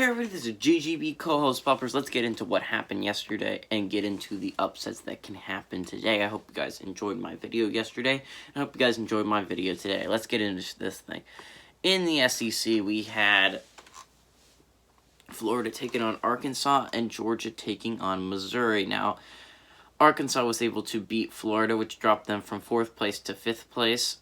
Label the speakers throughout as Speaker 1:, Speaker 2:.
Speaker 1: everybody, this is GGB co-host Poppers. Let's get into what happened yesterday and get into the upsets that can happen today. I hope you guys enjoyed my video yesterday. I hope you guys enjoyed my video today. Let's get into this thing. In the SEC, we had Florida taking on Arkansas and Georgia taking on Missouri. Now, Arkansas was able to beat Florida, which dropped them from 4th place to 5th place.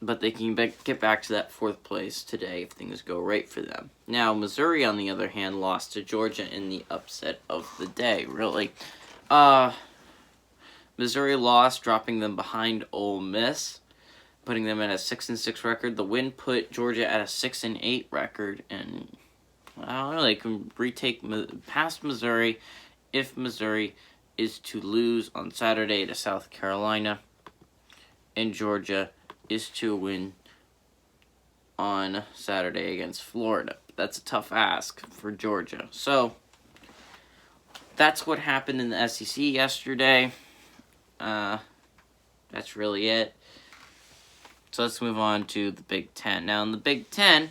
Speaker 1: But they can get back to that 4th place today if things go right for them. Now, Missouri, on the other hand, lost to Georgia in the upset of the day, really. Missouri lost, dropping them behind Ole Miss, putting them at a 6-6 record. The win put Georgia at a 6-8 record, and I don't know, they can retake past Missouri if Missouri is to lose on Saturday to South Carolina, and Georgia is to win on Saturday against Florida. That's a tough ask for Georgia. So, that's what happened in the SEC yesterday. That's really it. So let's move on to the Big Ten. Now, in the Big Ten,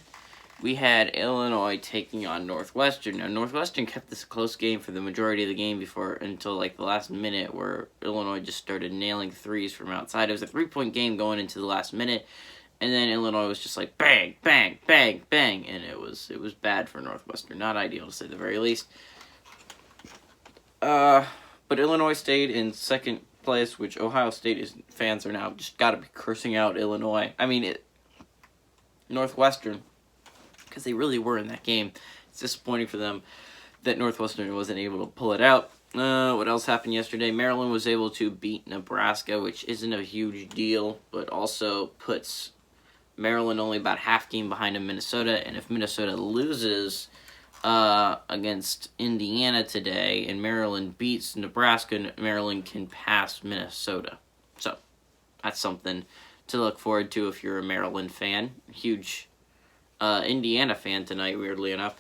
Speaker 1: we had Illinois taking on Northwestern. Now, Northwestern kept this a close game for the majority of the game until like the last minute, where Illinois just started nailing threes from outside. It was a 3-point game going into the last minute, and then Illinois was just like bang, bang, bang, bang, and it was bad for Northwestern. Not ideal, to say the very least. But Illinois stayed in 2nd place, which Ohio State fans are now just got to be cursing out Illinois. I mean, Northwestern, because they really were in that game. It's disappointing for them that Northwestern wasn't able to pull it out. What else happened yesterday? Maryland was able to beat Nebraska, which isn't a huge deal, but also puts Maryland only about half game behind in Minnesota. And if Minnesota loses against Indiana today and Maryland beats Nebraska, Maryland can pass Minnesota. So that's something to look forward to if you're a Maryland fan. Huge Indiana fan tonight, weirdly enough.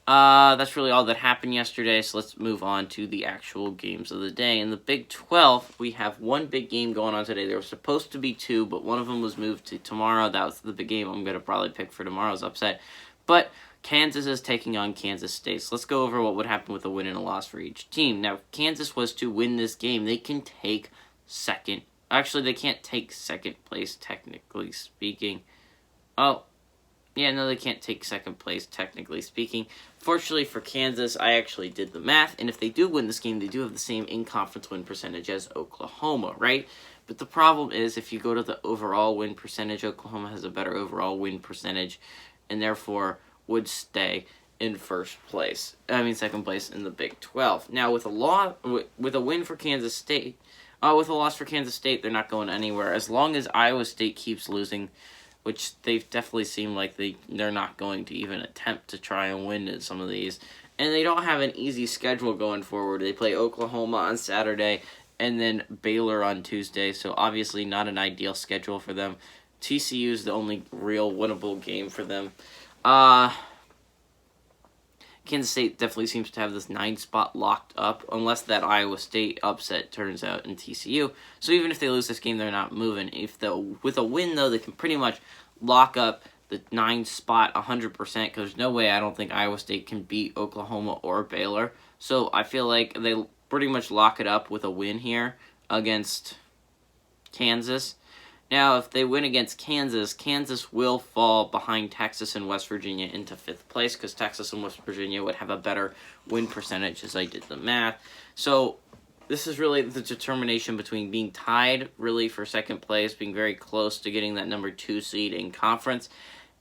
Speaker 1: That's really all that happened yesterday, so let's move on to the actual games of the day. In the Big 12, we have one big game going on today. There were supposed to be two, but one of them was moved to tomorrow. That was the big game I'm going to probably pick for tomorrow's upset. But Kansas is taking on Kansas State. So let's go over what would happen with a win and a loss for each team. Now, if Kansas was to win this game, they can take second. Actually, they can't take second place, technically speaking. Oh, yeah, no, they can't take second place, technically speaking. Fortunately for Kansas, I actually did the math, and if they do win this game, they do have the same in-conference win percentage as Oklahoma, right? But the problem is, if you go to the overall win percentage, Oklahoma has a better overall win percentage, and therefore would stay in second place in the Big 12. Now, with a win for Kansas State, with a loss for Kansas State, they're not going anywhere. As long as Iowa State keeps losing, which they've definitely seemed like they're not going to even attempt to try and win in some of these. And they don't have an easy schedule going forward. They play Oklahoma on Saturday and then Baylor on Tuesday, so obviously not an ideal schedule for them. TCU is the only real winnable game for them. Kansas State definitely seems to have this 9 spot locked up, unless that Iowa State upset turns out in TCU. So even if they lose this game, they're not moving. With a win, though, they can pretty much lock up the 9 spot 100%, because there's no way I don't think Iowa State can beat Oklahoma or Baylor. So I feel like they pretty much lock it up with a win here against Kansas. Now, if they win against Kansas, Kansas will fall behind Texas and West Virginia into 5th place, because Texas and West Virginia would have a better win percentage, as I did the math. So this is really the determination between being tied, really, for 2nd place, being very close to getting that number 2 seed in conference,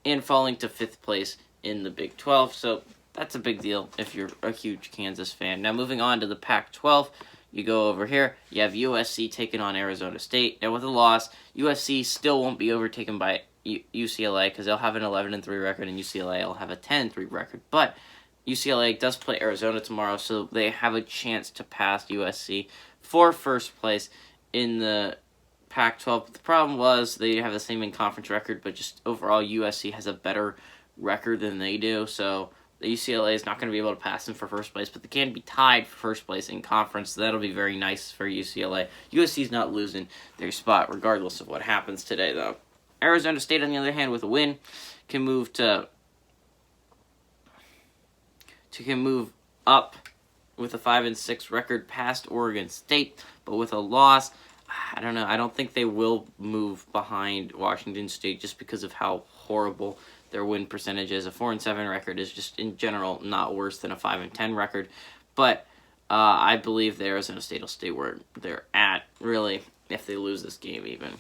Speaker 1: and falling to 5th place in the Big 12. So that's a big deal if you're a huge Kansas fan. Now, moving on to the Pac-12. You go over here, you have USC taking on Arizona State. Now, with a loss, USC still won't be overtaken by UCLA, because they'll have an 11-3 record, and UCLA will have a 10-3 record. But UCLA does play Arizona tomorrow, so they have a chance to pass USC for 1st place in the Pac-12. But the problem was they have the same in-conference record, but just overall USC has a better record than they do, so the UCLA is not going to be able to pass them for 1st place, but they can be tied for 1st place in conference, so that'll be very nice for UCLA. USC's not losing their spot regardless of what happens today, though. Arizona State, on the other hand, with a win, can move to can move up with a 5-6 record past Oregon State, but with a loss, I don't know. I don't think they will move behind Washington State just because of how horrible their win percentage is. A 4-7 record is just in general not worse than a 5-10 record, but I believe the Arizona State will stay where they're at, really, if they lose this game even.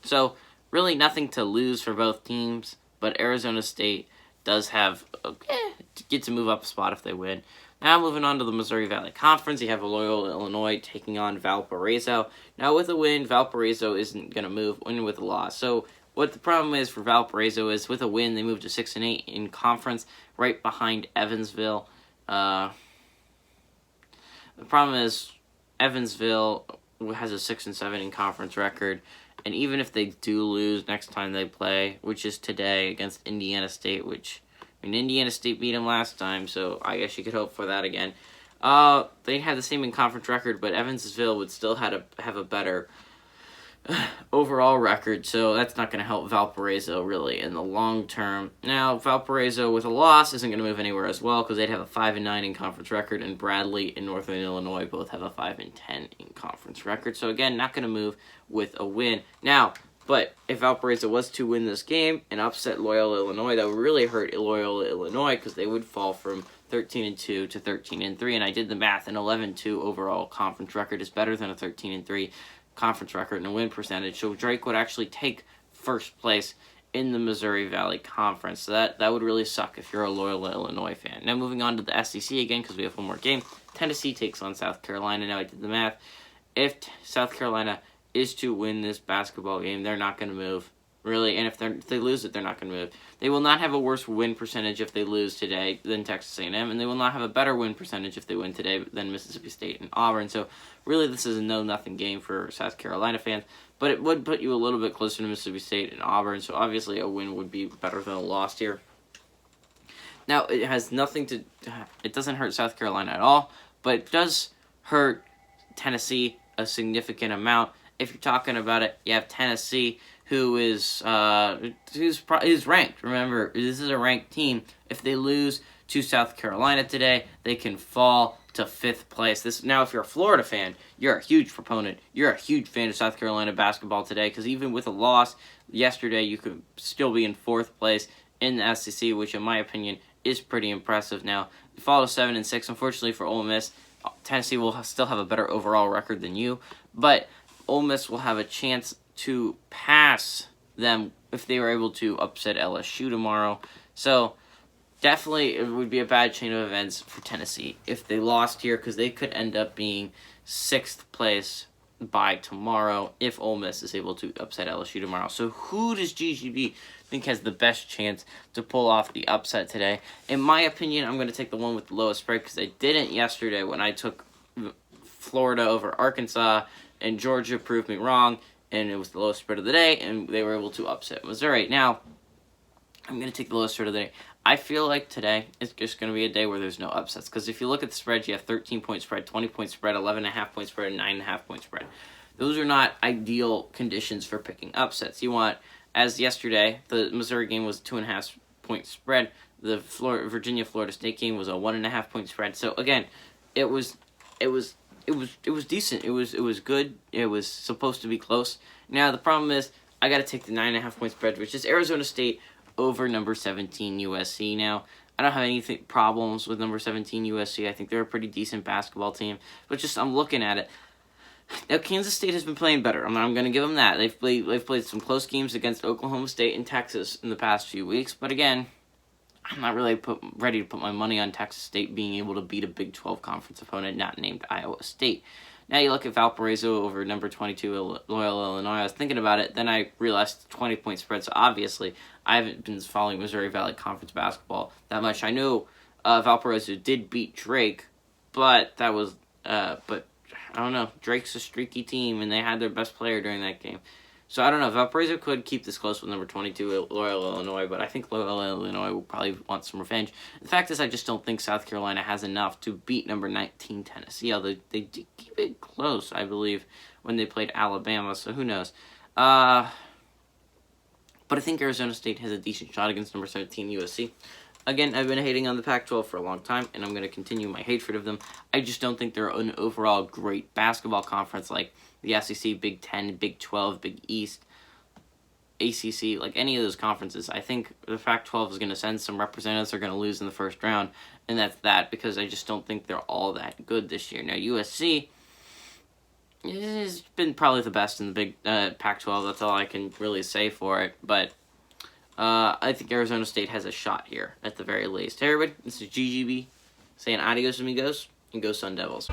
Speaker 1: So, really nothing to lose for both teams, but Arizona State does have get to move up a spot if they win. Now moving on to the Missouri Valley Conference, you have Loyola, Illinois taking on Valparaiso. Now with a win, Valparaiso isn't going to win with a loss. So what the problem is for Valparaiso is with a win, they move to 6-8 in conference, right behind Evansville. The problem is Evansville has a 6-7 in conference record, and even if they do lose next time they play, which is today against Indiana State, Indiana State beat them last time, so I guess you could hope for that again. They had the same in conference record, but Evansville would still have a better overall record, so that's not going to help Valparaiso really in the long term. Now, Valparaiso with a loss isn't going to move anywhere as well because they'd have a 5-9 in conference record, and Bradley and Northern Illinois both have a 5-10 in conference record. So again, not going to move with a win. Now, but if Valparaiso was to win this game and upset Loyola, Illinois, that would really hurt Loyola, Illinois because they would fall from 13-2 to 13-3, and I did the math. An 11-2 overall conference record is better than a 13-3 conference record and a win percentage. So Drake would actually take first place in the Missouri Valley Conference. So that would really suck if you're a Loyola, Illinois fan. Now moving on to the SEC again because we have one more game. Tennessee takes on South Carolina. Now I did the math. If South Carolina is to win this basketball game, they're not going to move. Really, and if they lose it, they're not going to move. They will not have a worse win percentage if they lose today than Texas A&M, and they will not have a better win percentage if they win today than Mississippi State and Auburn. So, really, this is a no-nothing game for South Carolina fans, but it would put you a little bit closer to Mississippi State and Auburn, so obviously a win would be better than a loss here. Now, it has nothing to... It doesn't hurt South Carolina at all, but it does hurt Tennessee a significant amount. If you're talking about it, you have Tennessee, who's ranked. Remember, this is a ranked team. If they lose to South Carolina today, they can fall to 5th place. Now, if you're a Florida fan, you're a huge proponent. You're a huge fan of South Carolina basketball today because even with a loss yesterday, you could still be in 4th place in the SEC, which in my opinion is pretty impressive. Now, you fall to 7-6. Unfortunately for Ole Miss, Tennessee will still have a better overall record than you, but Ole Miss will have a chance to pass them if they were able to upset LSU tomorrow. So, definitely it would be a bad chain of events for Tennessee if they lost here because they could end up being 6th place by tomorrow if Ole Miss is able to upset LSU tomorrow. So, who does GGB think has the best chance to pull off the upset today? In my opinion, I'm going to take the one with the lowest spread because I didn't yesterday when I took Florida over Arkansas, and Georgia proved me wrong, and it was the lowest spread of the day, and they were able to upset Missouri. Now, I'm going to take the lowest spread of the day. I feel like today is just going to be a day where there's no upsets, because if you look at the spreads, you have 13-point spread, 20-point spread, 11.5-point spread, and 9.5-point spread. Those are not ideal conditions for picking upsets. You want, as yesterday, the Missouri game was 2.5-point spread. The Virginia-Florida State game was a 1.5-point spread. So, again, it was decent. It was good. It was supposed to be close. Now the problem is I got to take the 9.5-point spread, which is Arizona State over number 17 USC. Now I don't have any problems with number 17 USC. I think they're a pretty decent basketball team, but just I'm looking at it. Now Kansas State has been playing better. I'm going to give them that. They've played some close games against Oklahoma State and Texas in the past few weeks, but again, I'm not really ready to put my money on Texas State being able to beat a Big 12 conference opponent not named Iowa State. Now you look at Valparaiso over number 22 Loyola, Illinois. I was thinking about it, then I realized 20-point spread. So obviously, I haven't been following Missouri Valley Conference basketball that much. I know Valparaiso did beat Drake, but that was but I don't know. Drake's a streaky team, and they had their best player during that game. So, I don't know. Valparaiso could keep this close with number 22, Loyola, Illinois, but I think Loyola, Illinois will probably want some revenge. The fact is, I just don't think South Carolina has enough to beat number 19, Tennessee, although they did keep it close, I believe, when they played Alabama, so who knows. But I think Arizona State has a decent shot against number 17, USC. Again, I've been hating on the Pac-12 for a long time, and I'm going to continue my hatred of them. I just don't think they're an overall great basketball conference like the SEC, Big 10, Big 12, Big East, ACC, like any of those conferences. I think the Pac-12 is going to send some representatives they're going to lose in the first round, and that's that, because I just don't think they're all that good this year. Now, USC has been probably the best in the Big Pac-12. That's all I can really say for it, but I think Arizona State has a shot here, at the very least. Hey, everybody, this is GGB saying adios, amigos, and go Sun Devils.